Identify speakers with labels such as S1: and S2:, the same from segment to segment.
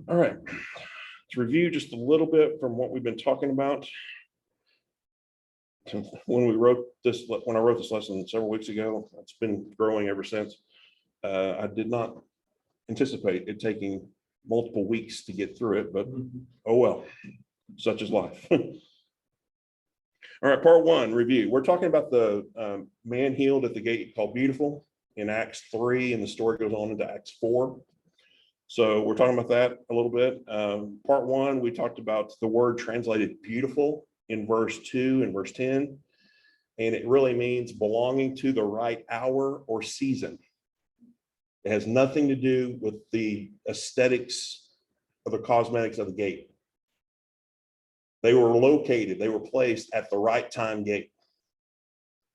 S1: All right, to review just a little bit from what we've been talking about. When I wrote this lesson several weeks ago, it's been growing ever since. I did not anticipate it taking multiple weeks to get through it, but oh well, such is life. All right, part one, review. We're talking about the man healed at the gate called Beautiful in Acts 3, and the story goes on into Acts 4. So we're talking about that a little bit. Part one, we talked about the word translated beautiful in verse 2 and verse 10, and it really means belonging to the right hour or season. It has nothing to do with the aesthetics or the cosmetics of the gate. They were located, they were placed at the right time gate.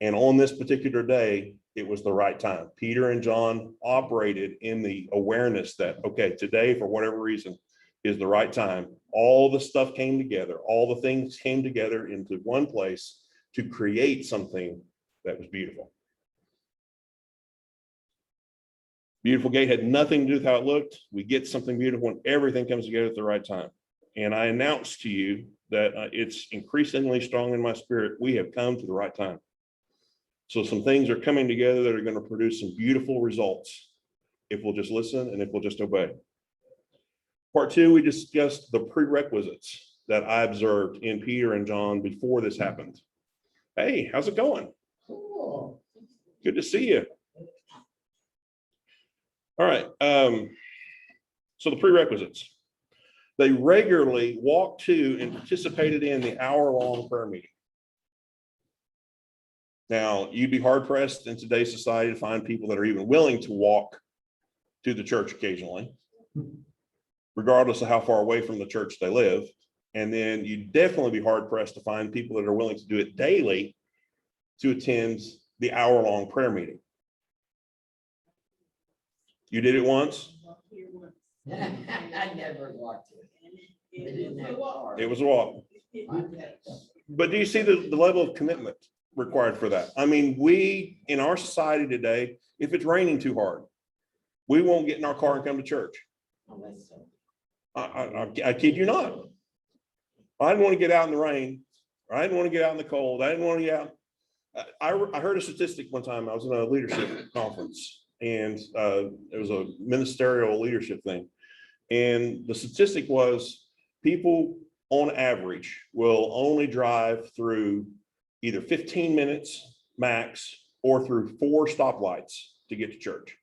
S1: And on this particular day, it was the right time. Peter and John operated in the awareness that, okay, today, for whatever reason, is the right time. All the stuff came together. All the things came together into one place to create something that was beautiful. Beautiful gate had nothing to do with how it looked. We get something beautiful when everything comes together at the right time. And I announced to you that it's increasingly strong in my spirit. We have come to the right time. So some things are coming together that are going to produce some beautiful results if we'll just listen and if we'll just obey. Part two, we discussed the prerequisites that I observed in Peter and John before this happened. Hey, how's it going?
S2: Cool.
S1: Good to see you. All right. So the prerequisites. They regularly walked to and participated in the hour-long prayer meeting. Now, you'd be hard-pressed in today's society to find people that are even willing to walk to the church occasionally, regardless of how far away from the church they live. And then you'd definitely be hard-pressed to find people that are willing to do it daily to attend the hour-long prayer meeting. You did it once?
S2: I never walked it.
S1: It was a walk. But do you see the level of commitment required for that? I mean, we, in our society today, if it's raining too hard, we won't get in our car and come to church. I kid you not. I didn't want to get out in the rain. I didn't want to get out in the cold. I didn't want to get out. I heard a statistic one time. I was in a leadership conference, and it was a ministerial leadership thing. And the statistic was people on average will only drive through either 15 minutes max or through 4 stoplights to get to church.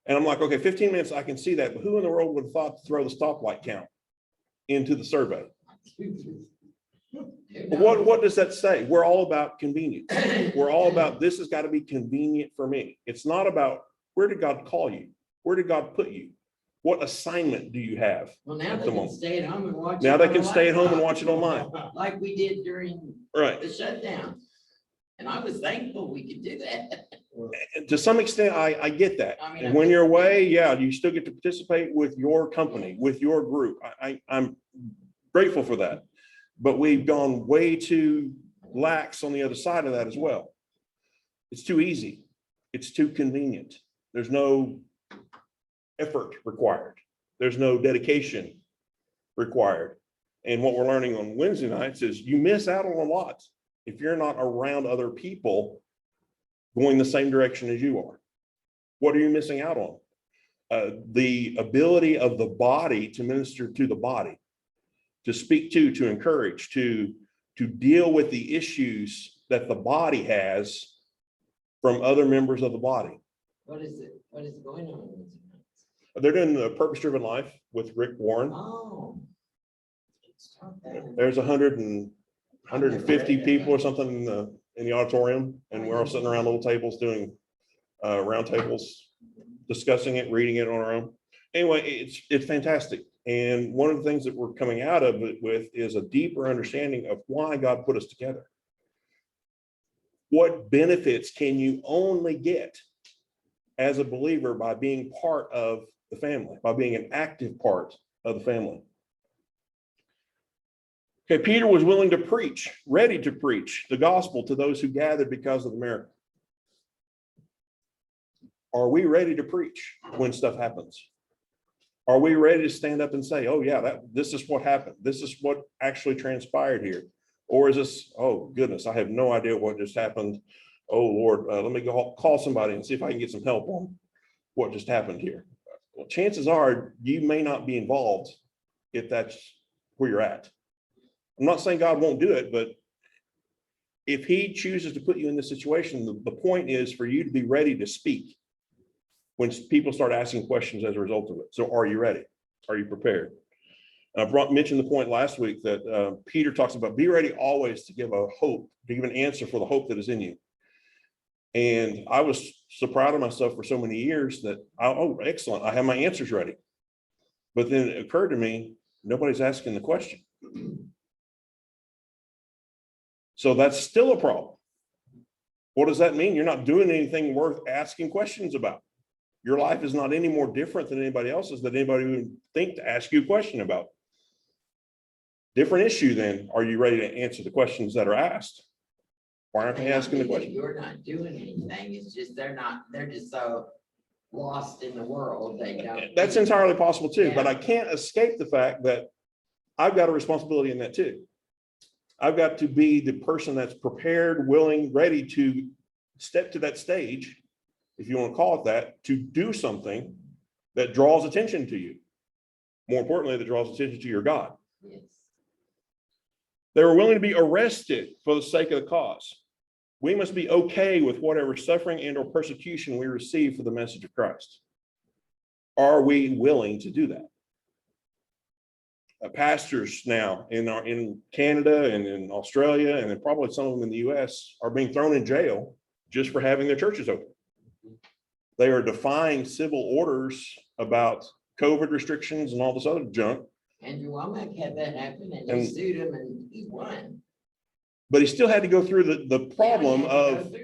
S1: And I'm like, okay, 15 minutes, I can see that, but who in the world would have thought to throw the stoplight count into the survey? What does that say? We're all about convenience. We're all about, this has got to be convenient for me. It's not about, where did God call you? Where did God put you? What assignment do you have?
S2: Well, now they can stay at home and watch.
S1: Now they can stay at home and watch it online.
S2: Like we did during the shutdown. And I was thankful we could do that.
S1: And to some extent, I get that.
S2: I mean,
S1: And when you're away, yeah, you still get to participate with your company, with your group. I'm grateful for that. But we've gone way too lax on the other side of that as well. It's too easy. It's too convenient. There's no effort required. There's no dedication required. And what we're learning on Wednesday nights is you miss out on a lot if you're not around other people going the same direction as you are. What are you missing out on? The ability of the body to minister to the body, to speak to encourage, to deal with the issues that the body has from other members of the body.
S2: What is it? What is going on?
S1: They're doing the Purpose-Driven Life with Rick Warren.
S2: Oh.
S1: There's 150 people or something in the auditorium, and we're all sitting around little tables doing round tables, discussing it, reading it on our own. Anyway, it's fantastic. And one of the things that we're coming out of it with is a deeper understanding of why God put us together. What benefits can you only get as a believer by being part of the family, by being an active part of the family? Okay, Peter was willing to preach, ready to preach the gospel to those who gathered because of the miracle. Are we ready to preach when stuff happens? Are we ready to stand up and say, oh yeah, this is what happened. This is what actually transpired here. Or is this, oh goodness, I have no idea what just happened. Oh Lord, let me go call somebody and see if I can get some help on what just happened here. Well, chances are you may not be involved if that's where you're at. I'm not saying God won't do it, but if he chooses to put you in this situation, the point is for you to be ready to speak when people start asking questions as a result of it. So are you ready? Are you prepared? I mentioned the point last week that Peter talks about be ready always to give a hope, to give an answer for the hope that is in you. And I was so proud of myself for so many years that, oh, excellent, I have my answers ready. But then it occurred to me, nobody's asking the question. So that's still a problem. What does that mean? You're not doing anything worth asking questions about. Your life is not any more different than anybody else's that anybody would think to ask you a question about. Different issue then. Are you ready to answer the questions that are asked? Why aren't they asking the question?
S2: You're not doing anything. It's just they're just so lost in the world. They don't.
S1: That's entirely possible too, but I can't escape the fact that I've got a responsibility in that too. I've got to be the person that's prepared, willing, ready to step to that stage, if you want to call it that, to do something that draws attention to you. More importantly, that draws attention to your God.
S2: Yes.
S1: They were willing to be arrested for the sake of the cause. We must be okay with whatever suffering and or persecution we receive for the message of Christ. Are we willing to do that? Pastors now in Canada and in Australia, and then probably some of them in the US, are being thrown in jail just for having their churches open. They are defying civil orders about COVID restrictions and all this other junk.
S2: Andrew Womack had that happen, and they sued him and he won.
S1: But he still had to go through the problem of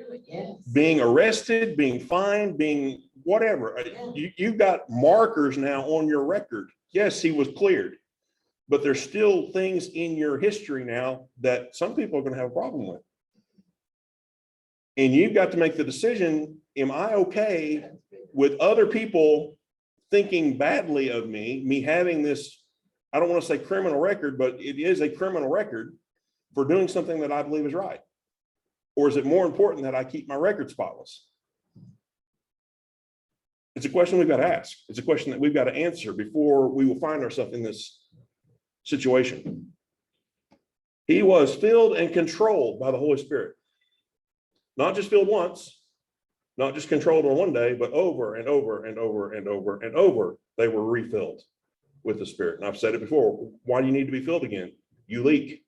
S1: being arrested, being fined, being whatever. You've got markers now on your record. Yes, he was cleared, but there's still things in your history now that some people are going to have a problem with. And you've got to make the decision, am I okay with other people thinking badly of me having this, I don't want to say criminal record, but it is a criminal record for doing something that I believe is right? Or is it more important that I keep my record spotless? It's a question we've got to ask. It's a question that we've got to answer before we will find ourselves in this situation. He was filled and controlled by the Holy Spirit. Not just filled once, not just controlled on one day, but over and over and over and over and over, they were refilled with the Spirit. And I've said it before, why do you need to be filled again? You leak.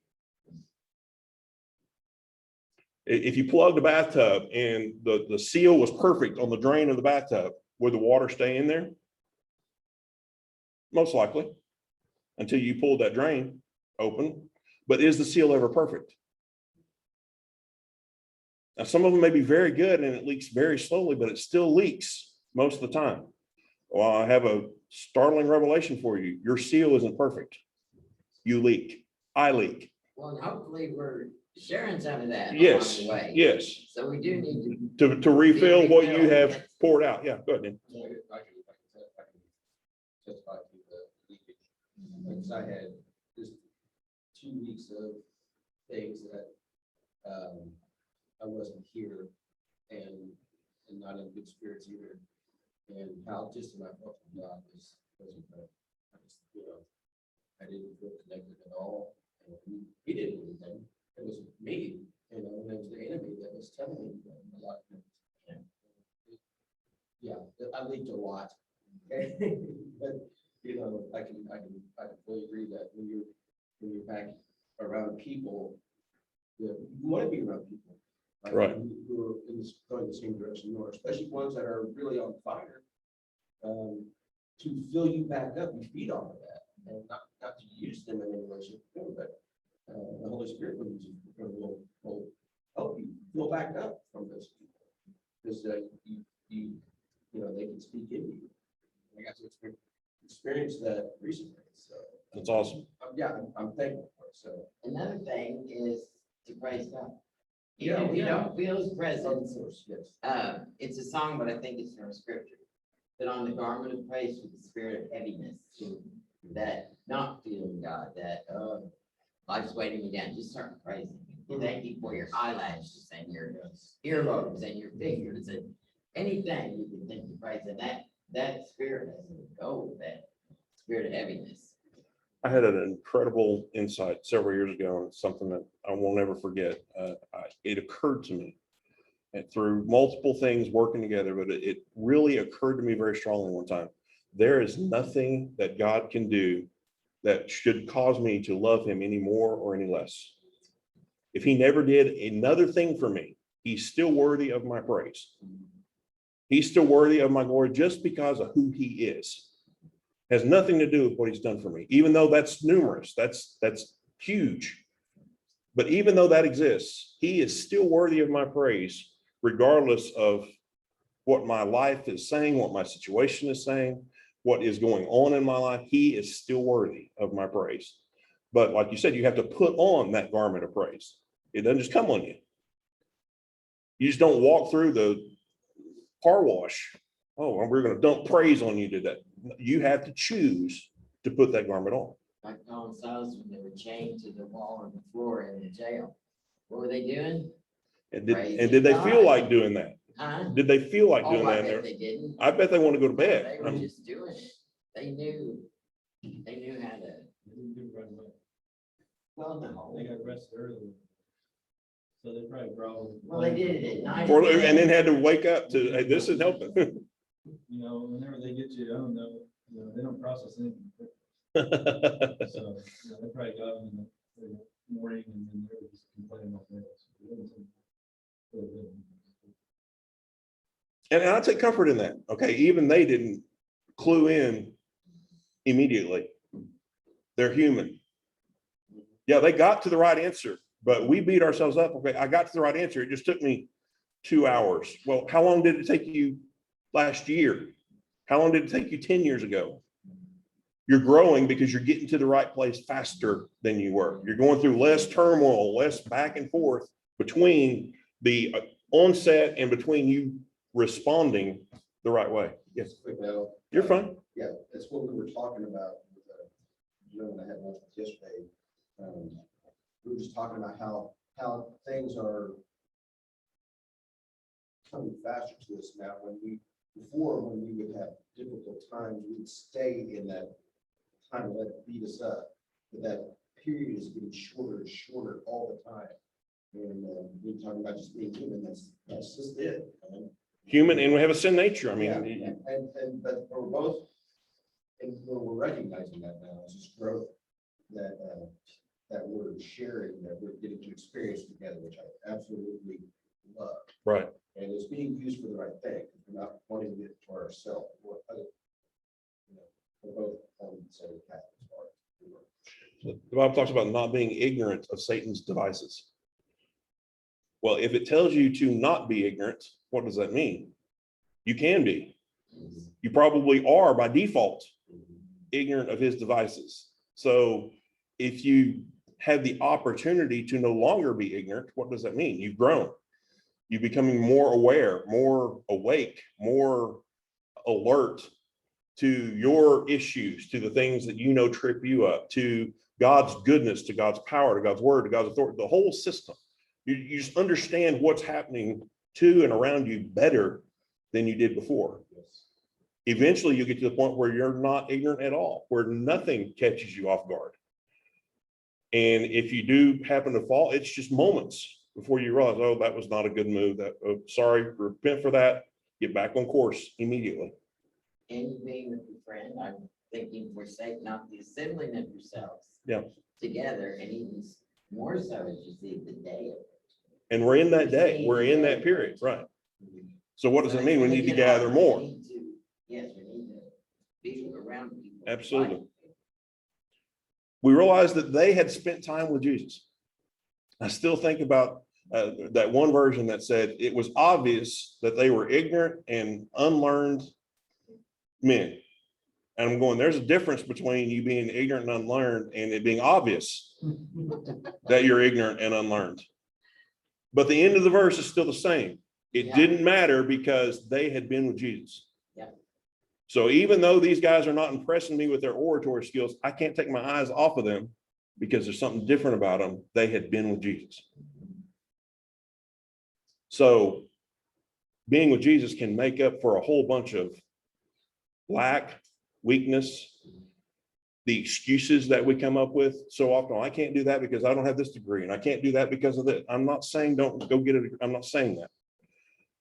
S1: If you plug the bathtub and the seal was perfect on the drain of the bathtub, would the water stay in there? Most likely, until you pulled that drain open. But is the seal ever perfect? Now, some of them may be very good and it leaks very slowly, but it still leaks most of the time. Well, I have a startling revelation for you. Your seal isn't perfect. You leak. I leak.
S2: Well, and hopefully we're sharing some of that
S1: yes,
S2: along the way.
S1: Yes.
S2: So we do need
S1: to refill what you have poured out. Yeah, go ahead, Dan.
S3: I can testify to the leakage. Because I had just 2 weeks of things that I wasn't here and not in good spirits either. And how distant I felt from God wasn't good. I just, I didn't feel connected at all. And he didn't do anything. It was me, and it was the enemy that was telling me a lot of things. Yeah, I leaked a lot. But I can fully agree that when you're back around people, you want to be around people,
S1: right,
S3: who are going the same direction you are, especially ones that are really on fire, to fill you back up and feed off of that, and not to use them in any way, shape, or form, but the Holy Spirit will help you fill back up from those people, because they can speak in you. I got to experience that recently, so
S1: that's awesome.
S3: I'm thankful for it. So
S2: another thing is to praise God.
S3: Yeah,
S2: If you don't feel His presence,
S3: of course, yes.
S2: it's a song, but I think it's from Scripture. Put on the garment of praise with the spirit of heaviness, that not feeling God, that, life's weighing me down, just start praising. Thank you for your eyelashes and your earlobes and your fingers and anything you can think to praise. And that spirit has to go with that spirit of heaviness.
S1: I had an incredible insight several years ago, and it's something that I will never forget. It occurred to me, and through multiple things working together, but it really occurred to me very strongly one time. There is nothing that God can do that should cause me to love him any more or any less. If he never did another thing for me, he's still worthy of my praise. He's still worthy of my glory just because of who he is. Has nothing to do with what he's done for me, even though that's numerous, that's huge. But even though that exists, he is still worthy of my praise, regardless of what my life is saying, what my situation is saying, what is going on in my life. He is still worthy of my praise. But like you said, you have to put on that garment of praise. It doesn't just come on you. You just don't walk through the car wash. Oh, we're going to dump praise on you today. You have to choose to put that garment on.
S2: Like Paul and Silas, when they were chained to the wall or the floor in the jail, what were they doing?
S1: And did they feel like doing that?
S2: Huh?
S1: Did they feel like doing
S2: I
S1: that?
S2: bet they didn't.
S1: I bet they want to go to bed.
S2: They were just doing it. They knew how to.
S4: They didn't do it right away.
S2: Well, no.
S4: They got arrested early. So they probably brought.
S2: Well, they did it at night.
S1: And then had to wake up to, hey, this is helping.
S4: You know, whenever they get you, I don't know, you know, they don't process anything. So, you know, they probably got them in the morning and then they were just complaining about that.
S1: And I take comfort in that. Okay, even they didn't clue in immediately. They're human. Yeah, they got to the right answer, but we beat ourselves up. Okay, I got to the right answer. It just took me 2 hours. Well, how long did it take you last year? How long did it take you 10 years ago? You're growing because you're getting to the right place faster than you were. You're going through less turmoil, less back and forth between the onset and between you responding the right way. Yes,
S3: Quick note.
S1: you're fine.
S3: Yeah, that's what we were talking about with the gentleman I had lunch with yesterday. We were just talking about how things are coming faster to us now. Before when we would have difficult times, we'd stay in that time and let it beat us up. But that period is getting shorter and shorter all the time. And we were talking about just being human. That's just it.
S1: Human, and we have a sin nature. I mean,
S3: But we're both, and we're recognizing that now, it's just growth that we're sharing, that we're getting to experience together, which I absolutely love.
S1: right.
S3: And it's being used for the right thing. We're not wanting it for ourselves or other. You know, we're both on the same path as far as.
S1: The Bible talks about not being ignorant of Satan's devices. Well, if it tells you to not be ignorant, what does that mean? You can be. You probably are by default ignorant of his devices. So if you have the opportunity to no longer be ignorant, what does that mean? You've grown. You're becoming more aware, more awake, more alert to your issues, to the things that you know trip you up, to God's goodness, to God's power, to God's word, to God's authority, the whole system. You just understand what's happening to and around you better than you did before. Eventually, you get to the point where you're not ignorant at all, where nothing catches you off guard. And if you do happen to fall, it's just moments before you realize, oh, that was not a good move. Sorry, repent for that. Get back on course immediately.
S2: And you being with your friend, I'm thinking forsake not the assembling of yourselves.
S1: Yeah.
S2: Together, and even more so as you see the day of it.
S1: And we're in that day. We're in that period, right? So what does it mean? We need to gather more.
S2: Yes, we need to be around people.
S1: Absolutely. We realized that they had spent time with Jesus. I still think about that one version that said it was obvious that they were ignorant and unlearned men. And I'm going, there's a difference between you being ignorant and unlearned and it being obvious that you're ignorant and unlearned. But the end of the verse is still the same. It didn't matter because they had been with Jesus.
S2: Yeah.
S1: So even though these guys are not impressing me with their oratory skills, I can't take my eyes off of them because there's something different about them. They had been with Jesus. So being with Jesus can make up for a whole bunch of lack, weakness, the excuses that we come up with so often. I can't do that because I don't have this degree, and I can't do that because of that. I'm not saying don't go get it. I'm not saying that.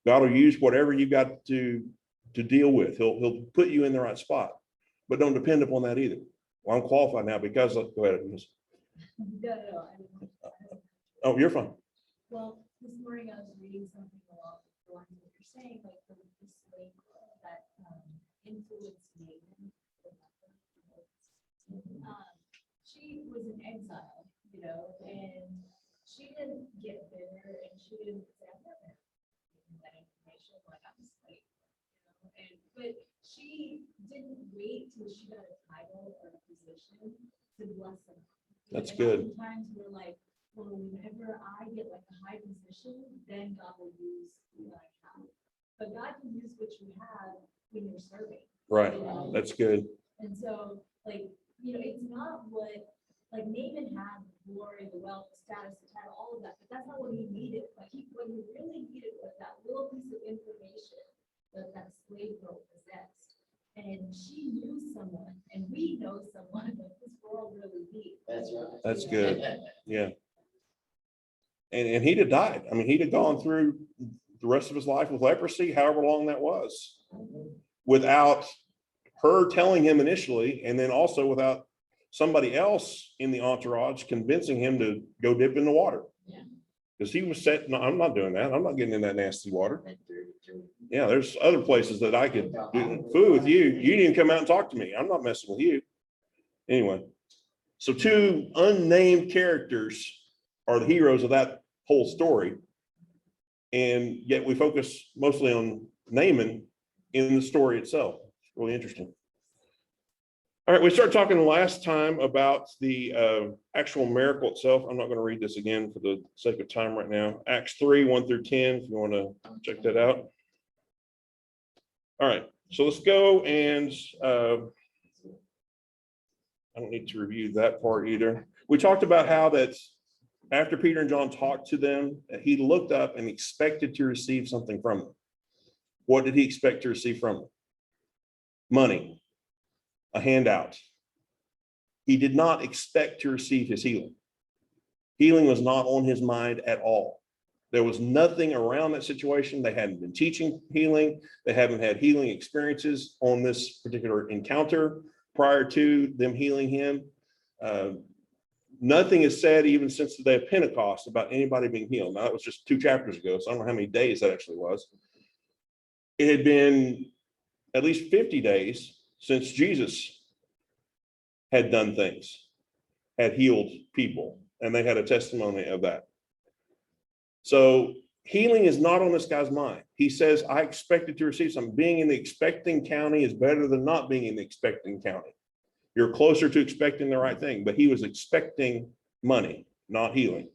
S1: God will use whatever you got to deal with. He'll put you in the right spot, but don't depend upon that either. Well, I'm qualified now because of, go ahead. Miss. Oh, you're fine.
S5: Well, this morning I was reading something along the lines of what you're saying, like the slave that influenced Naaman. She was in exile, you know, and she didn't get bitter, and she didn't say, "I'm not gonna give you that information," like I'm a slave, you know, but she didn't wait till she got a title or a position to bless them.
S1: That's
S5: And
S1: good.
S5: Oftentimes we're like, well, whenever I get like a high position, then God will use what I have. But God can use what you have when you're serving.
S1: Right.
S5: You know?
S1: That's good.
S5: And so, like, you know, it's not what, like Naaman had the glory, the wealth, the status, the title, all of that, but that's not what he needed. Like what he really needed was that little piece of information that slave girl possessed. And she knew someone, and we know someone that this world really needs.
S2: That's right.
S1: That's good. Yeah. And he'd have died. I mean, he'd have gone through the rest of his life with leprosy, however long that was, without her telling him initially, and then also without somebody else in the entourage convincing him to go dip in the water.
S2: Yeah.
S1: Because he was set, no, I'm not doing that. I'm not getting in that nasty water.
S2: That's true.
S1: Yeah, there's other places that I could do food with you. You didn't even come out and talk to me. I'm not messing with you. Anyway, so two unnamed characters are the heroes of that whole story. And yet we focus mostly on Naaman in the story itself. Really interesting. All right, we started talking last time about the actual miracle itself. I'm not going to read this again for the sake of time right now. Acts 3, 1 through 10, if you want to check that out. All right, so let's go and I don't need to review that part either. We talked about how that after Peter and John talked to them, he looked up and expected to receive something from them. What did he expect to receive from them? Money, a handout. He did not expect to receive his healing. Healing was not on his mind at all. There was nothing around that situation. They hadn't been teaching healing. They haven't had healing experiences on this particular encounter prior to them healing him. Nothing is said even since the day of Pentecost about anybody being healed. Now, that was just 2 chapters ago, so I don't know how many days that actually was. It had been at least 50 days since Jesus had done things, had healed people, and they had a testimony of that. So healing is not on this guy's mind. He says, I expected to receive something. Being in the expecting county is better than not being in the expecting county. You're closer to expecting the right thing, but he was expecting money, not healing.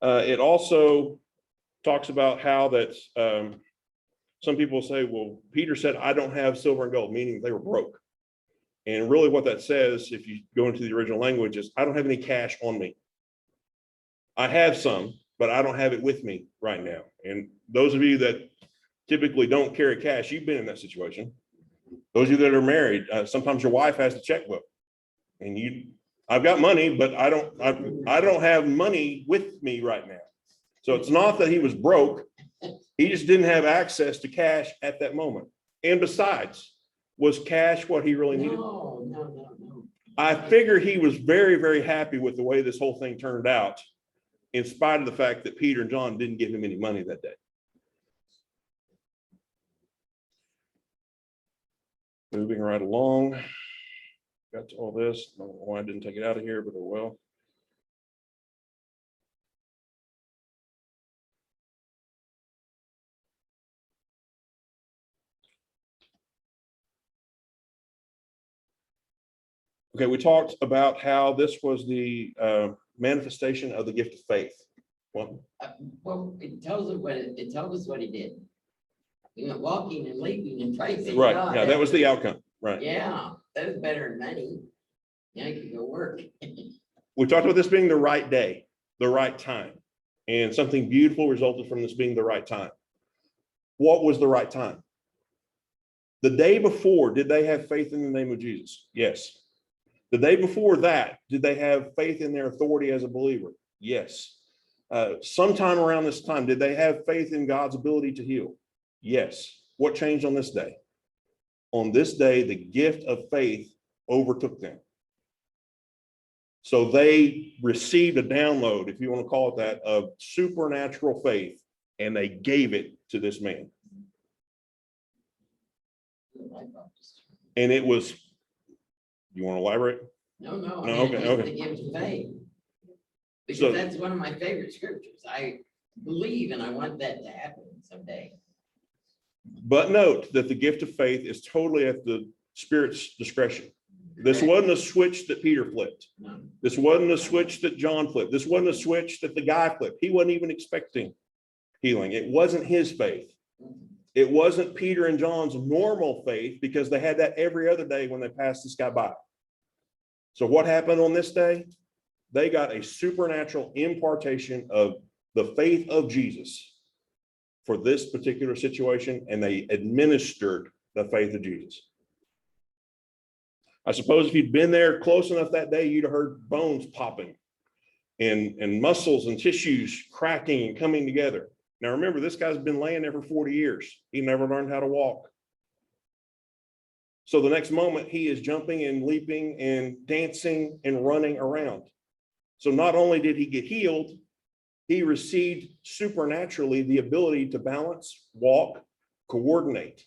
S1: It also talks about how that some people say, well, Peter said, I don't have silver and gold, meaning they were broke. And really what that says, if you go into the original language, is I don't have any cash on me. I have some, but I don't have it with me right now. And those of you that typically don't carry cash, you've been in that situation. Those of you that are married, sometimes your wife has the checkbook, and I've got money, but I don't have money with me right now. So it's not that he was broke. He just didn't have access to cash at that moment. And besides, was cash what he really needed?
S2: No.
S1: I figure he was very, very happy with the way this whole thing turned out, in spite of the fact that Peter and John didn't give him any money that day. Moving right along. Got to all this. I don't know why I didn't take it out of here, but oh well. Okay, we talked about how this was the manifestation of the gift of faith. Well,
S2: Well, it tells us what it told us what he did. You know, walking and leaping and praising
S1: Right,
S2: God.
S1: yeah, that was the outcome, right?
S2: Yeah, that was better than money. Now you can go work.
S1: We talked about this being the right day, the right time, and something beautiful resulted from this being the right time. What was the right time? The day before, did they have faith in the name of Jesus? Yes. The day before that, did they have faith in their authority as a believer? Yes. Sometime around this time, did they have faith in God's ability to heal? Yes. What changed on this day? On this day, the gift of faith overtook them. So they received a download, if you want to call it that, of supernatural faith, and they gave it to this man. And it was, you want to elaborate?
S2: No, no,
S1: No,
S2: I mean,
S1: okay,
S2: just
S1: okay.
S2: the gift of faith.
S1: So-
S2: Because that's one of my favorite scriptures. I believe and I want that to happen someday.
S1: But note that the gift of faith is totally at the Spirit's discretion. This
S2: Correct?
S1: wasn't a switch that Peter flipped.
S2: No.
S1: This wasn't a switch that John flipped. This wasn't a switch that the guy flipped. He wasn't even expecting healing. It wasn't his faith. It wasn't Peter and John's normal faith, because they had that every other day when they passed this guy by. So what happened on this day? They got a supernatural impartation of the faith of Jesus for this particular situation, and they administered the faith of Jesus. I suppose if you'd been there close enough that day, you'd have heard bones popping and muscles and tissues cracking and coming together. Now, remember, this guy's been laying there for 40 years. He never learned how to walk. So the next moment, he is jumping and leaping and dancing and running around. So not only did he get healed, he received supernaturally the ability to balance, walk, coordinate.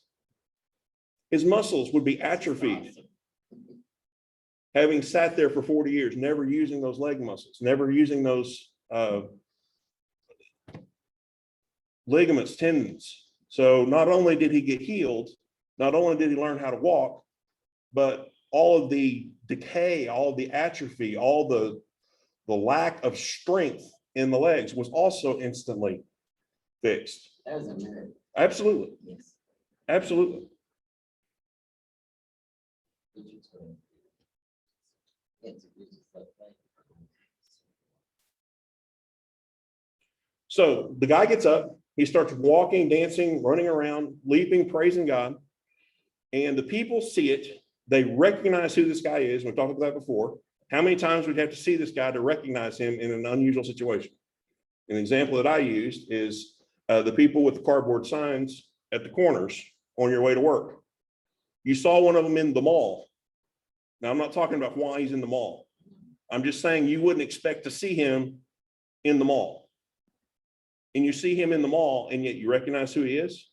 S1: His muscles would be atrophied,
S2: Awesome.
S1: having sat there for 40 years, never using those leg muscles, never using those ligaments, tendons. So not only did he get healed, not only did he learn how to walk, but all of the decay, all of the atrophy, all the lack of strength in the legs was also instantly fixed.
S2: That was a miracle.
S1: Absolutely,
S2: Yes.
S1: absolutely.
S2: It's just like that.
S1: So the guy gets up, he starts walking, dancing, running around, leaping, praising God. And the people see it. They recognize who this guy is. We've talked about that before. How many times we'd have to see this guy to recognize him in an unusual situation? An example that I used is the people with the cardboard signs at the corners on your way to work. You saw one of them in the mall. Now, I'm not talking about why he's in the mall. I'm just saying you wouldn't expect to see him in the mall. And you see him in the mall, and yet you recognize who he is?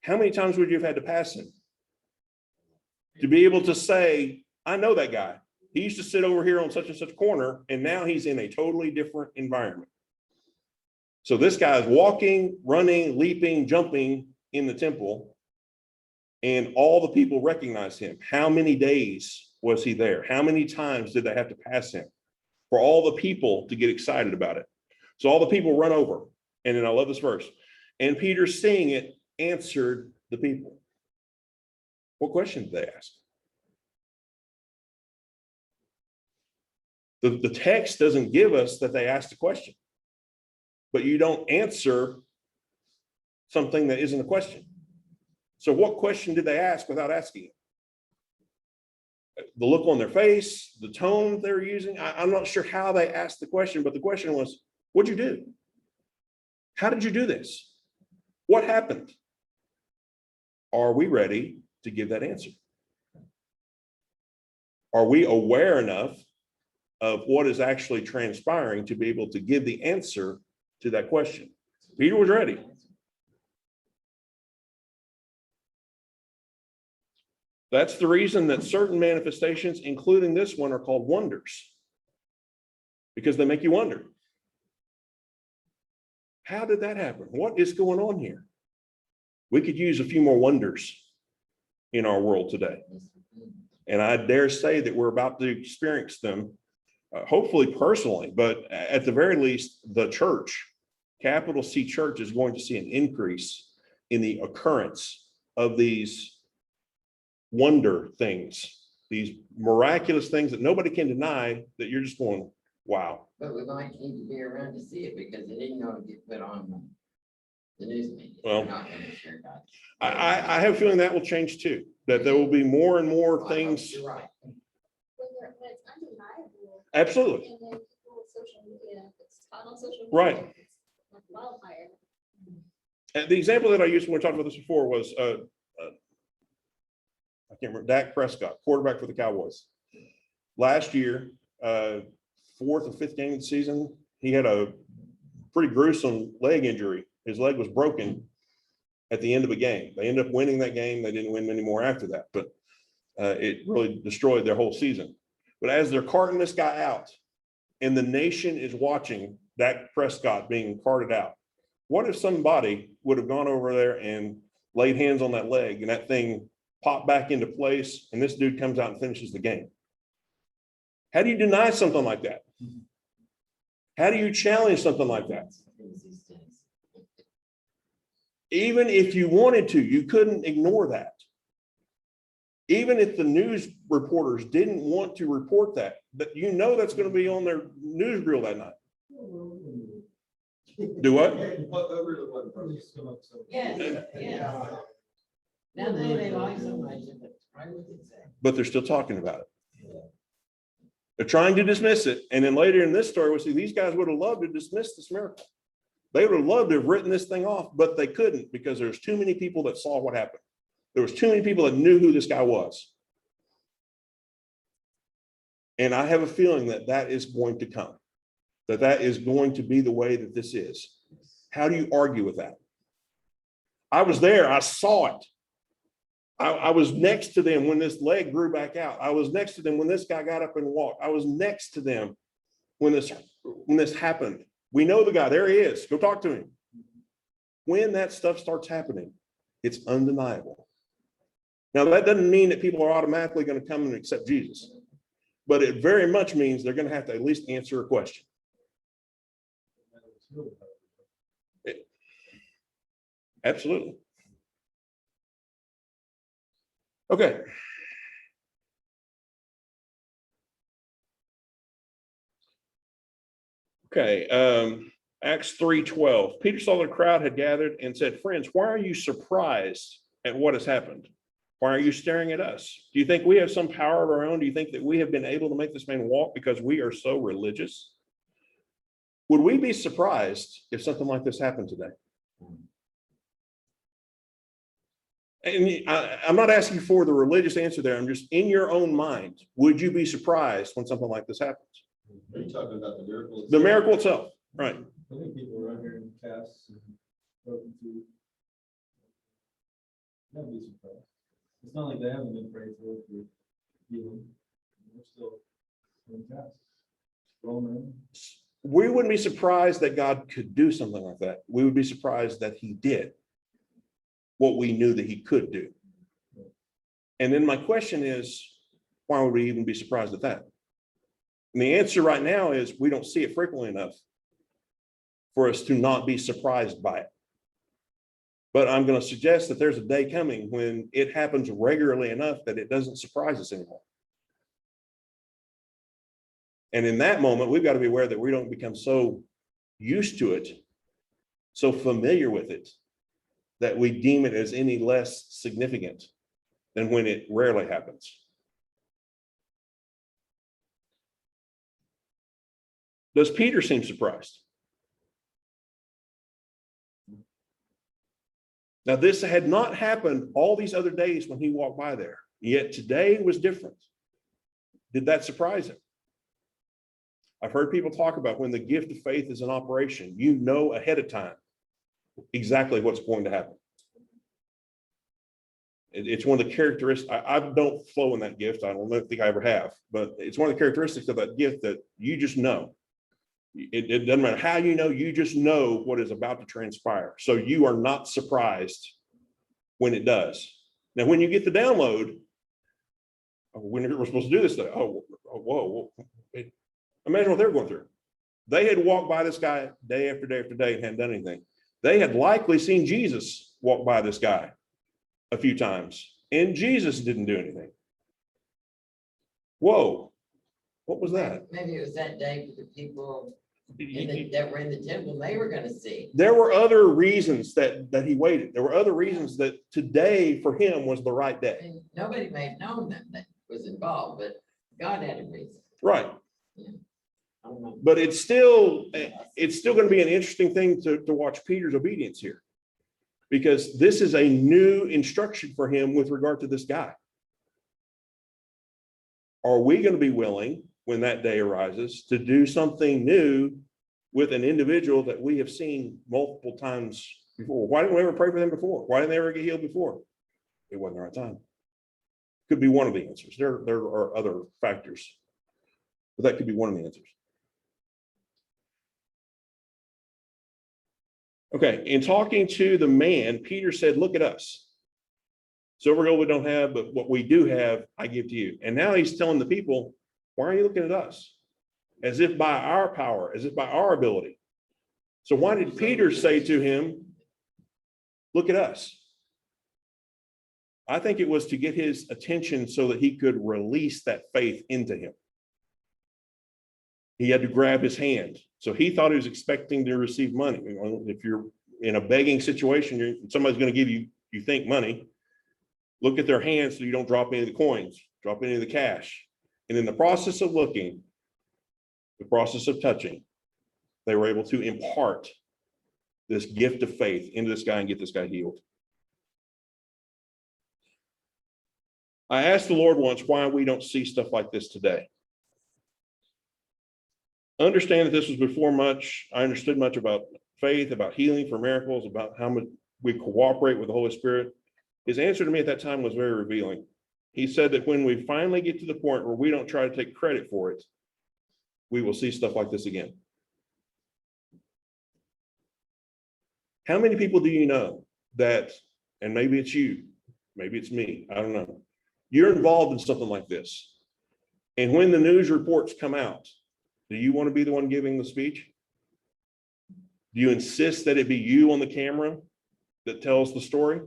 S1: How many times would you have had to pass him to be able to say, I know that guy. He used to sit over here on such and such corner, and now he's in a totally different environment. So this guy is walking, running, leaping, jumping in the temple, and all the people recognize him. How many days was he there? How many times did they have to pass him for all the people to get excited about it? So all the people run over, and then I love this verse. And Peter, seeing it, answered the people. What question did they ask? The text doesn't give us that they asked a question, but you don't answer something that isn't a question. So what question did they ask without asking it? The look on their face, the tone they're using, I'm not sure how they asked the question, but the question was, what'd you do? How did you do this? What happened? Are we ready to give that answer? Are we aware enough of what is actually transpiring to be able to give the answer to that question? Peter was ready. That's the reason that certain manifestations, including this one, are called wonders, because they make you wonder. How did that happen? What is going on here? We could use a few more wonders in our world today. And I dare say that we're about to experience them, hopefully personally, but at the very least, the church, capital C church, is going to see an increase in the occurrence of these wonder things, these miraculous things that nobody can deny, that you're just going, wow.
S2: But we might need to be around to see it because it ain't gonna get put on the news media.
S1: Well,
S2: They're not gonna share God.
S1: I have a feeling that will change too, that there will be more and more
S2: Well, I hope
S1: things.
S2: You're right.
S5: When it's undeniable.
S1: Absolutely.
S5: And then people with social media, it's caught on social media.
S1: Right.
S5: It's like wildfire.
S1: And the example that I used when we talked about this before was, I can't remember, Dak Prescott, quarterback for the Cowboys. Last year, fourth or fifth game of the season, he had a pretty gruesome leg injury. His leg was broken at the end of a game. They ended up winning that game. They didn't win many more after that, but it really destroyed their whole season. But as they're carting this guy out and the nation is watching Dak Prescott being carted out, what if somebody would have gone over there and laid hands on that leg and that thing popped back into place and this dude comes out and finishes the game? How do you deny something like that? How do you challenge something like that? Even if you wanted to, you couldn't ignore that. Even if the news reporters didn't want to report that, but you know that's going to be on their news reel that night. Do what?
S2: Yes, yeah. Now they lie so much, but probably what they say.
S1: But they're still talking about it. They're trying to dismiss it. And then later in this story, we see these guys would have loved to dismiss this miracle. They would have loved to have written this thing off, but they couldn't because there's too many people that saw what happened. There was too many people that knew who this guy was. And I have a feeling that that is going to come, that is going to be the way that this is. How do you argue with that? I was there. I saw it. I was next to them when this leg grew back out. I was next to them when this guy got up and walked. I was next to them when this happened. We know the guy. There he is. Go talk to him. When that stuff starts happening, it's undeniable. Now, that doesn't mean that people are automatically going to come and accept Jesus, but it very much means they're going to have to at least answer a question. Absolutely. Okay. Okay, Acts 3:12. Peter saw the crowd had gathered and said, "Friends, why are you surprised at what has happened? Why are you staring at us? Do you think we have some power of our own? Do you think that we have been able to make this man walk because we are so religious?" Would we be surprised if something like this happened today? And I'm not asking for the religious answer there. I'm just, in your own mind, would you be surprised when something like this happens?
S3: Are you talking about the miracle?
S1: The miracle itself, right?
S4: I think people are out here in casts and broken through. That'd be surprised. It's not like they haven't been prayed for healing. They're still in casts. Roman.
S1: We wouldn't be surprised that God could do something like that. We would be surprised that he did what we knew that he could do. And then my question is, why would we even be surprised at that? And the answer right now is we don't see it frequently enough for us to not be surprised by it. But I'm going to suggest that there's a day coming when it happens regularly enough that it doesn't surprise us anymore. And in that moment, we've got to be aware that we don't become so used to it, so familiar with it, that we deem it as any less significant than when it rarely happens. Does Peter seem surprised? Now, this had not happened all these other days when he walked by there, yet today was different. Did that surprise him? I've heard people talk about when the gift of faith is in operation, you know ahead of time exactly what's going to happen. It's one of the characteristics. I don't flow in that gift. I don't think I ever have, but it's one of the characteristics of that gift that you just know. It doesn't matter how you know, you just know what is about to transpire. So you are not surprised when it does. Now, when you get the download, when we're supposed to do this thing, whoa. Imagine what they're going through. They had walked by this guy day after day after day and hadn't done anything. They had likely seen Jesus walked by this guy a few times, and Jesus didn't do anything. Whoa, what was that?
S2: Maybe it was that day for the people that were in the temple, they were gonna see.
S1: There were other reasons that he waited. There were other reasons that today for him was the right
S2: I
S1: day.
S2: mean, nobody may have known that was involved, but God had a reason.
S1: Right.
S2: I don't know.
S1: But it's still going to be an interesting thing to watch Peter's obedience here. Because this is a new instruction for him with regard to this guy. Are we going to be willing, when that day arises, to do something new with an individual that we have seen multiple times before? Why didn't we ever pray for them before? Why didn't they ever get healed before? It wasn't the right time. Could be one of the answers. There are other factors, but that could be one of the answers. Okay, in talking to the man, Peter said, look at us. Silver gold we don't have, but what we do have, I give to you. And now he's telling the people, why are you looking at us? As if by our power, as if by our ability. So why did Peter say to him, look at us? I think it was to get his attention so that he could release that faith into him. He had to grab his hand. So he thought he was expecting to receive money. If you're in a begging situation, somebody's going to give you, you think, money. Look at their hands so you don't drop any of the coins, drop any of the cash. And in the process of looking, the process of touching, they were able to impart this gift of faith into this guy and get this guy healed. I asked the Lord once why we don't see stuff like this today. Understand that this was before I understood much about faith, about healing for miracles, about how much we cooperate with the Holy Spirit. His answer to me at that time was very revealing. He said that when we finally get to the point where we don't try to take credit for it, we will see stuff like this again. How many people do you know that, and maybe it's you, maybe it's me, I don't know, you're involved in something like this. And when the news reports come out, do you want to be the one giving the speech? Do you insist that it be you on the camera that tells the story?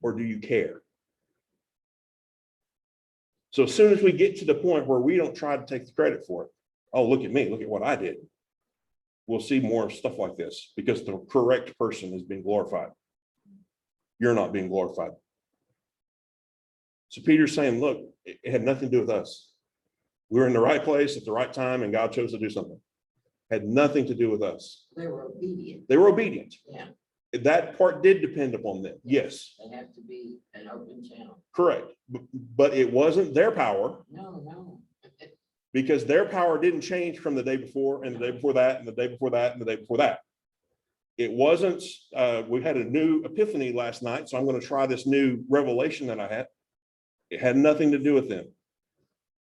S1: Or do you care? So as soon as we get to the point where we don't try to take the credit for it, oh, look at me, look at what I did, we'll see more stuff like this because the correct person is being glorified. You're not being glorified. So Peter's saying, look, it had nothing to do with us. We were in the right place at the right time and God chose to do something. Had nothing to do with us.
S2: They were obedient.
S1: They were obedient.
S2: Yeah,
S1: That part did depend upon them. Yes,
S2: they have to be an open channel.
S1: correct. But it wasn't their power
S2: No.
S1: because their power didn't change from the day before and the day before that and the day before that and the day before that. It wasn't, we had a new epiphany last night, so I'm going to try this new revelation that I had. It had nothing to do with them.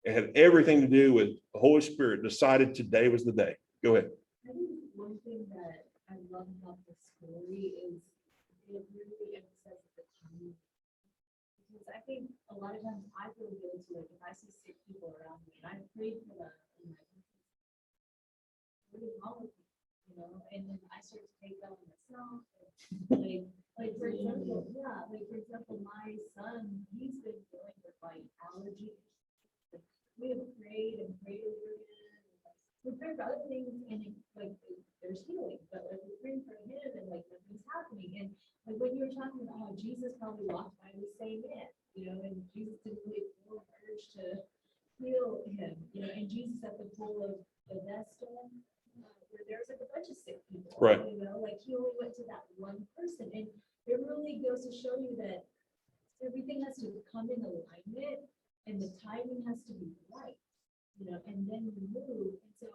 S1: It had everything to do with the Holy Spirit decided today was the day. Go ahead.
S5: I think one thing that I love about the story is it really emphasizes the timing. Because I think a lot of times I feel guilty, like if I see sick people around me and I prayed for them, and what is wrong with me? You know, and then I start to take that on myself. Like for example, my son, he's been dealing with like allergies. We have prayed and prayed over him. We prayed for other things and there's healing, but like we're praying for him and like nothing's happening. And like when you were talking about how Jesus probably walked by the same man, you know, and Jesus didn't really feel an urge to heal him, you know, and Jesus at the pool of Bethesda, where there's like a bunch of sick people,
S1: Right.
S5: You know, like he only went to that one person. And it really goes to show you that everything has to come in alignment and the timing has to be right, you know, and then you move. And so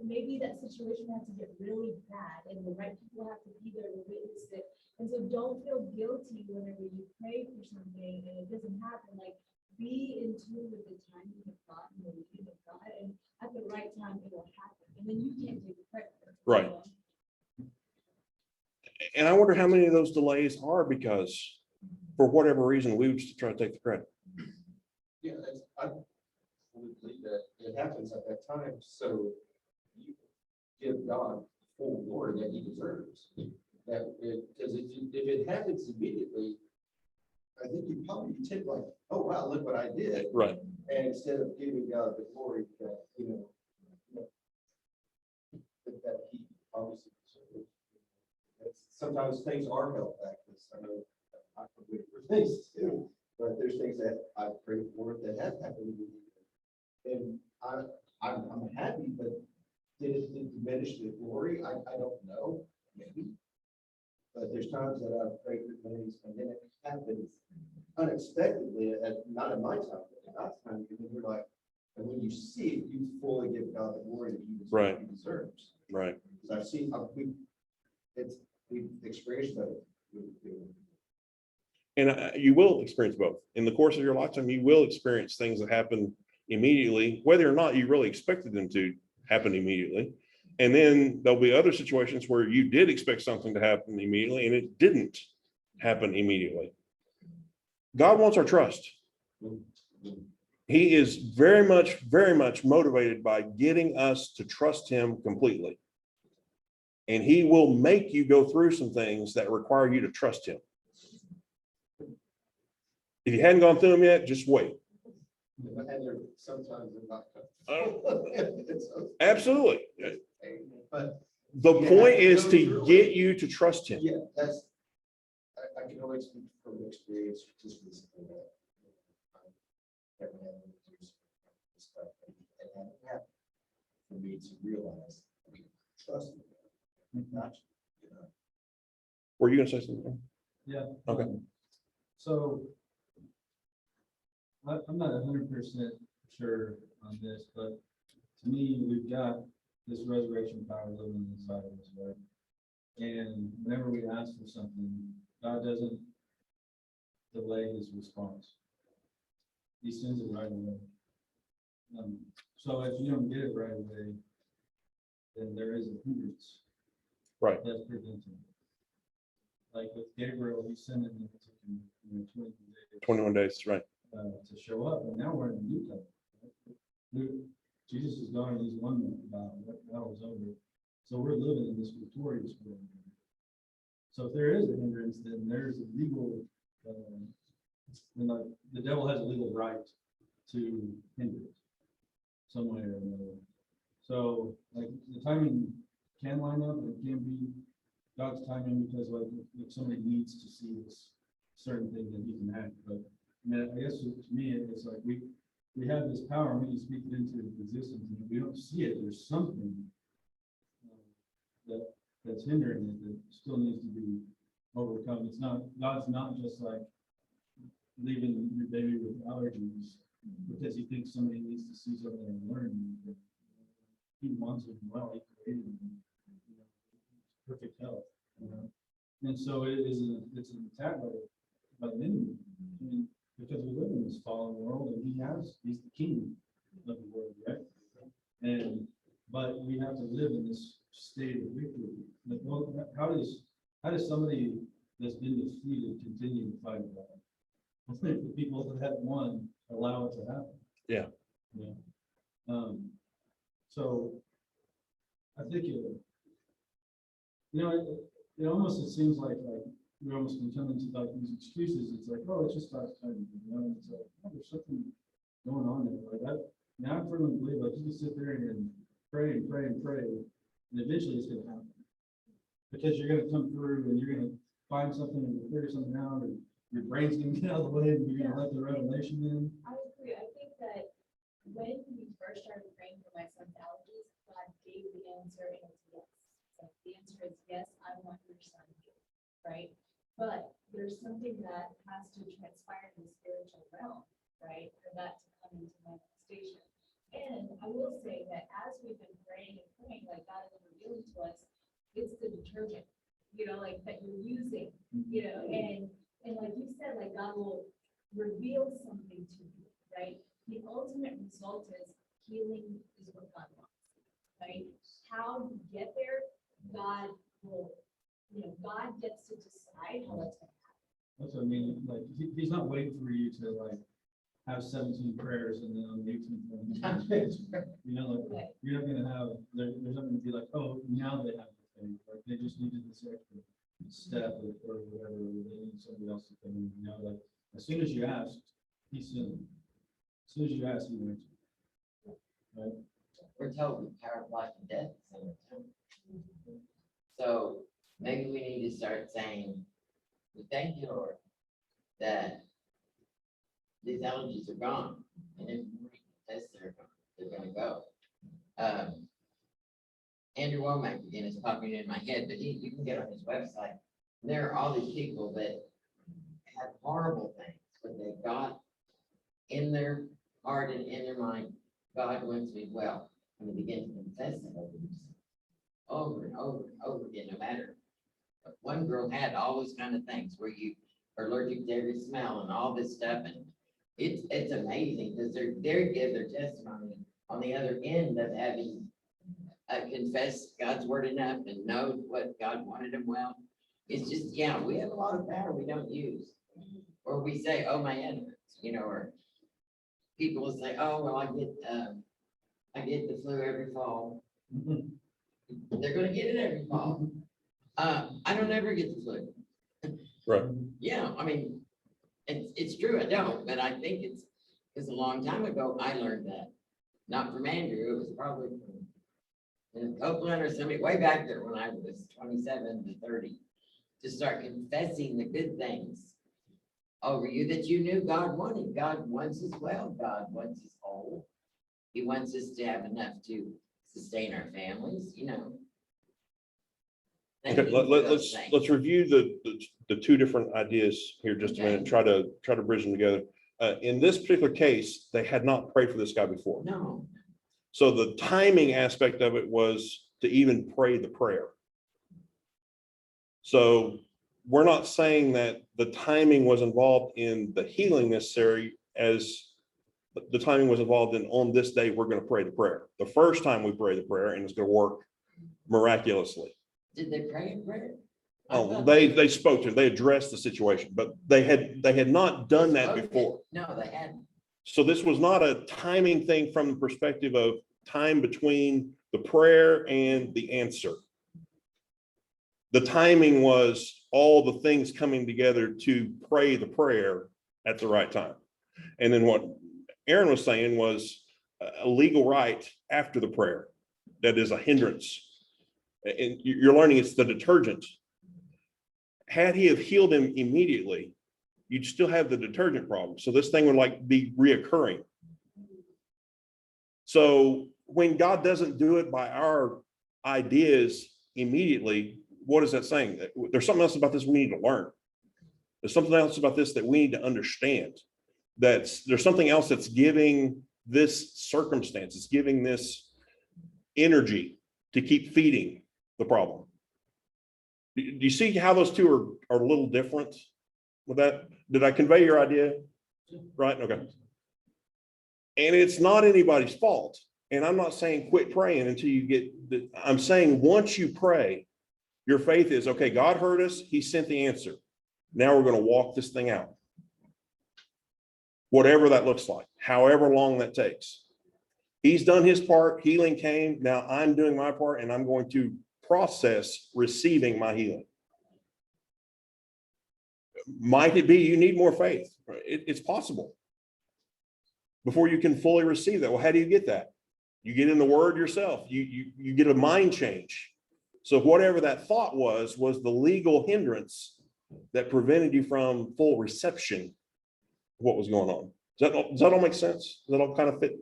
S5: maybe that situation has to get really bad and the right people have to be there to witness it. And so don't feel guilty whenever you pray for something and it doesn't happen. Like be in tune with the timing of God and the leading of God, and at the right time it will happen. And then you can't take the credit for it.
S1: Right.
S5: You know?
S1: And I wonder how many of those delays are because for whatever reason, we would just try to take the credit.
S3: Yeah, I would believe that it happens at that time, so you give God full glory that he deserves. That, because if it happens immediately, I think you probably take like, oh, wow, look what I did.
S1: Right.
S3: And instead of giving God the glory that, that he obviously deserves. Sometimes things are held back, because I know I can wait for things too, but there's things that I've prayed for that have happened. And I'm happy, but did it diminish the glory? I don't know, maybe. But there's times that I've prayed for things and then it happens unexpectedly, not in my time, but in God's time, and you're like, and when you see it, you fully give God the glory that
S1: Right.
S3: he deserves.
S1: Right.
S3: Because we've experienced that.
S1: And you will experience both. In the course of your lifetime, you will experience things that happen immediately, whether or not you really expected them to happen immediately. And then there'll be other situations where you did expect something to happen immediately and it didn't happen immediately. God wants our trust. He is very much motivated by getting us to trust him completely. And he will make you go through some things that require you to trust him. If you hadn't gone through them yet, just wait.
S3: And they're sometimes they're not.
S1: Absolutely.
S3: But
S1: The
S3: You
S1: point
S3: have to
S1: is
S3: go
S1: to
S3: through
S1: get you to trust him.
S3: yeah, I can only speak from experience just recently that. That we have to do some stuff and it happened for me to realize, okay, trust me, not,
S1: Were you gonna say something?
S4: Yeah.
S1: Okay.
S4: So I'm not 100% sure on this, but to me, we've got this resurrection power living inside of us, right? And whenever we ask for something, God doesn't delay his response. He sends it right away. So if you don't get it right away, then there is a hindrance.
S1: Right.
S4: That's preventing. Like with Gabriel, he sent it and it took him, 20 days.
S1: 21 days, right?
S4: To show up, and now we're in the new covenant. Jesus is gone, and he's won that battle. That battle's over. So we're living in this victorious world. So if there is a hindrance, then there's a legal, the devil has a legal right to hinder it some way or another. So like the timing can line up, it can be God's timing, because like if somebody needs to see this certain thing, then he can act. But I mean, I guess to me, it's like we have this power and we can speak it into existence, and if we don't see it, there's something that's hindering it that still needs to be overcome. It's not, God's not just like leaving your baby with allergies because he thinks somebody needs to see something and learn. He wants it well, he created them, perfect health, And so it's an attack by the enemy. I mean, because we live in this fallen world and he's the king of the world, right? But we have to live in this state of victory. Like, well, how does somebody that's been defeated continue to fight that? I think the people that have won allow it to happen.
S1: Yeah.
S4: So I think it almost seems like we almost can come into like these excuses. It's like, oh, it's just God's timing, And it's like, oh, there's something going on there. Like that. Now I firmly believe like you can sit there and pray and pray and pray, and eventually it's going to happen. Because you're going to come through and you're going to find something and figure something out, and your brain's going to get out of the way, and you're going to let the revelation in.
S5: I agree. I think that when we first started praying for my son's allergies, God gave the answer, and it's yes. Like, the answer is yes, I want your son healed, right? But there's something that has to transpire in the spiritual realm, right? For that to come into manifestation. And I will say that as we've been praying and praying, like God is revealing to us, it's the detergent, like that you're using, and like you said, like God will reveal something to you, right? The ultimate result is healing is what God wants, right? How you get there, God will, God gets to decide how that's going to happen.
S4: That's what I mean. Like he's not waiting for you to like have 17 prayers and then on the 18th one, like you're not going to have. There's not going to be like, oh, now they have the faith. Like they just needed this extra. step or whatever, they need somebody else to come in, you know, like, as soon as you ask, he's in. As soon as you ask, he answers. Right?
S2: We're told the power of life and death is in the tongue. So maybe we need to start saying, we thank you, Lord, that these allergies are gone. And if we test they're gonna go. Andrew Womack again is popping in my head, but you can get on his website. There are all these people that have horrible things, but they got in their heart and in their mind, God wants me well. And they begin to confess it over and over and over again, no matter. But one girl had all those kind of things where you are allergic to every smell and all this stuff, and it's amazing because they give their testimony on the other end of having confessed God's word enough and know what God wanted them well. It's just, yeah, we have a lot of power we don't use. Or we say, oh, my head hurts, you know, or people will say, oh, well, I get the flu every fall. They're gonna get it every fall. I don't ever get the flu.
S1: Right.
S2: Yeah, I mean, it's true, I don't, but I think it's a long time ago, I learned that. Not from Andrew, it was probably from Copeland or somebody way back there when I was 27 to 30. To start confessing the good things over you that you knew God wanted. God wants us well, God wants us whole. He wants us to have enough to sustain our families, you know. Thank
S1: Okay,
S2: you for those
S1: let's
S2: things.
S1: review the two different ideas here just a minute, try to bridge them together. In this particular case, they had not prayed for this guy before.
S2: No,
S1: So the timing aspect of it was to even pray the prayer. So we're not saying that the timing was involved in the healing necessary as the timing was involved in on this day, we're going to pray the prayer. The first time we pray the prayer and it's going to work miraculously.
S2: did they pray in prayer? I
S1: Oh,
S2: thought
S1: they spoke to him, they addressed the situation, but they had not done that
S2: spoke to
S1: before.
S2: it. No, they hadn't.
S1: So this was not a timing thing from the perspective of time between the prayer and the answer. The timing was all the things coming together to pray the prayer at the right time. And then what Aaron was saying was a legal right after the prayer that is a hindrance. And you're learning it's the detergent. Had he have healed him immediately, you'd still have the detergent problem. So this thing would like be reoccurring. So when God doesn't do it by our ideas immediately, what is that saying? There's something else about this we need to learn. There's something else about this that we need to understand. There's something else that's giving this circumstance, it's giving this energy to keep feeding the problem. Do you see how those two are a little different with that? Did I convey your idea? Right, okay. And it's not anybody's fault. And I'm not saying quit praying until you get, I'm saying once you pray, your faith is, okay, God heard us, he sent the answer. Now we're going to walk this thing out. Whatever that looks like, however long that takes. He's done his part, healing came, now I'm doing my part and I'm going to process receiving my healing. Might it be you need more faith? It's possible. Before you can fully receive that. Well, how do you get that? You get in the word yourself. You get a mind change. So whatever that thought was the legal hindrance that prevented you from full reception of what was going on. Does that all make sense? Does that all kind of fit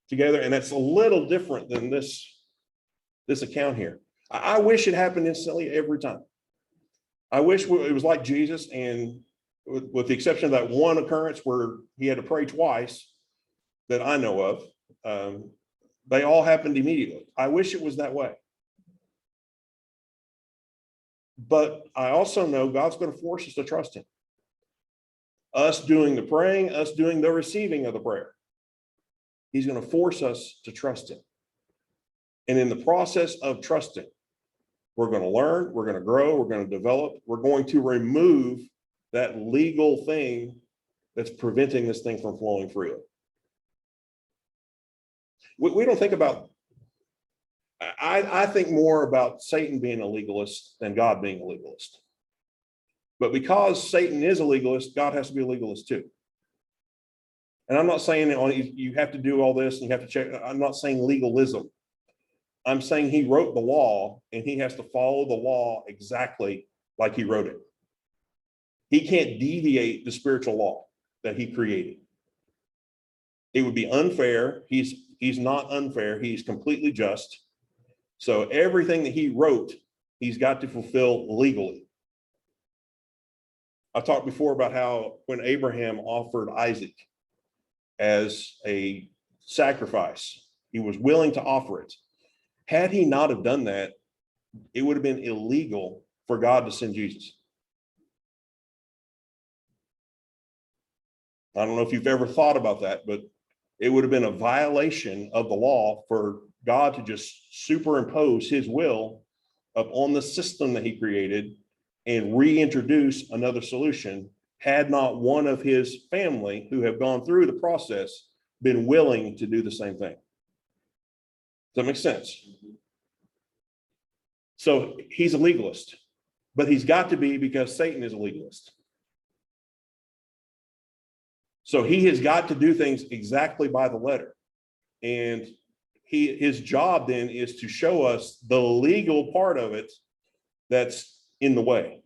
S1: together? And that's a little different than this account here. I wish it happened instantly every time. I wish it was like Jesus, and with the exception of that one occurrence where he had to pray twice that I know of, they all happened immediately. I wish it was that way. But I also know God's going to force us to trust him. Us doing the praying, us doing the receiving of the prayer. He's going to force us to trust him. And in the process of trusting, we're going to learn, we're going to grow, we're going to develop, we're going to remove that legal thing that's preventing this thing from flowing freely. We don't think about, I think more about Satan being a legalist than God being a legalist. But because Satan is a legalist, God has to be a legalist too. And I'm not saying that you have to do all this and you have to check. I'm not saying legalism. I'm saying he wrote the law and he has to follow the law exactly like he wrote it. He can't deviate the spiritual law that he created. It would be unfair. He's not unfair. He's completely just. So everything that he wrote, he's got to fulfill legally. I talked before about how when Abraham offered Isaac as a sacrifice, he was willing to offer it. Had he not have done that, it would have been illegal for God to send Jesus. I don't know if you've ever thought about that, but it would have been a violation of the law for God to just superimpose his will upon the system that he created and reintroduce another solution, had not one of his family who have gone through the process been willing to do the same thing. Does that make sense? So he's a legalist, but he's got to be because Satan is a legalist. So he has got to do things exactly by the letter. And his job then is to show us the legal part of it that's in the way,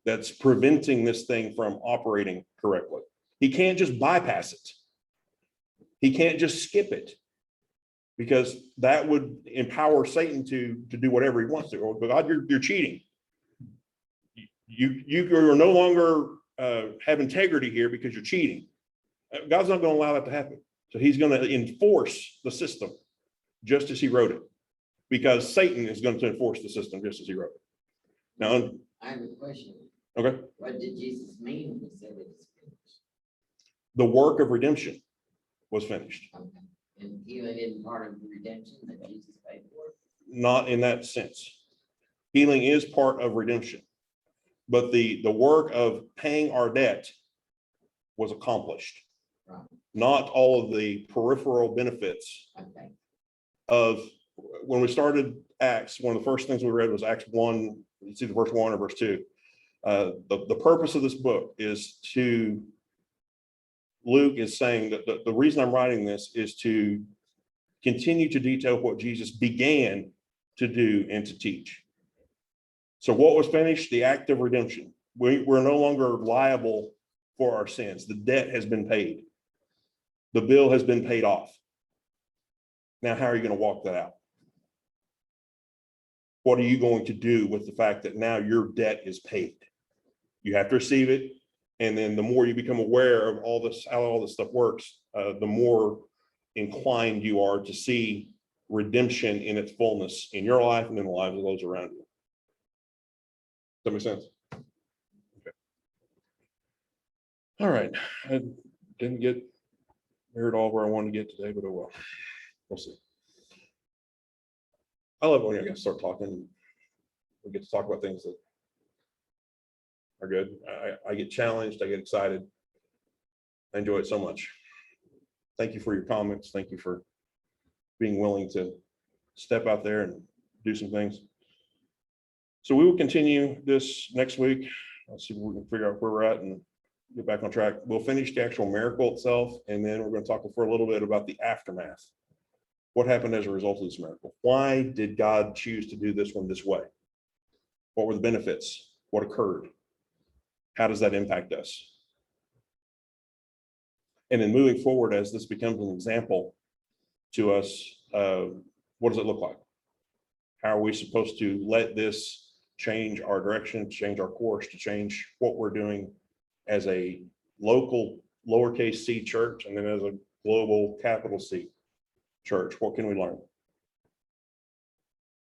S1: that's preventing this thing from operating correctly. He can't just bypass it. He can't just skip it, because that would empower Satan to do whatever he wants to. Or God, you're cheating. You're no longer have integrity here because you're cheating. God's not going to allow that to happen. So he's going to enforce the system just as he wrote it, because Satan is going to enforce the system just as he wrote it. Now,
S2: I have a question.
S1: okay,
S2: What did Jesus mean when he said it is finished?
S1: the work of redemption was finished.
S2: Okay. And healing isn't part of the redemption that Jesus paid for?
S1: Not in that sense. Healing is part of redemption, but the work of paying our debt was accomplished.
S2: Right.
S1: Not all of the peripheral benefits
S2: Okay.
S1: of, when we started Acts, one of the first things we read was Acts 1, it's either verse 1 or verse 2. The purpose of this book is to, Luke is saying that the reason I'm writing this is to continue to detail what Jesus began to do and to teach. So what was finished? The act of redemption. We're no longer liable for our sins. The debt has been paid. The bill has been paid off. Now, how are you going to walk that out? What are you going to do with the fact that now your debt is paid? You have to receive it. And then the more you become aware of all this, how all this stuff works, the more inclined you are to see redemption in its fullness in your life and in the lives of those around you. Does that make sense? Okay. All right. I didn't get near it all where I wanted to get today, but oh well. We'll see. I love when you guys start talking. We get to talk about things that are good. I get challenged. I get excited. I enjoy it so much. Thank you for your comments. Thank you for being willing to step out there and do some things. So we will continue this next week. Let's see if we can figure out where we're at and get back on track. We'll finish the actual miracle itself, and then we're going to talk for a little bit about the aftermath. What happened as a result of this miracle? Why did God choose to do this one this way? What were the benefits? What occurred? How does that impact us? And then moving forward, as this becomes an example to us, what does it look like? How are we supposed to let this change our direction, change our course, to change what we're doing as a local lowercase c church, and then as a global capital C church? What can we learn?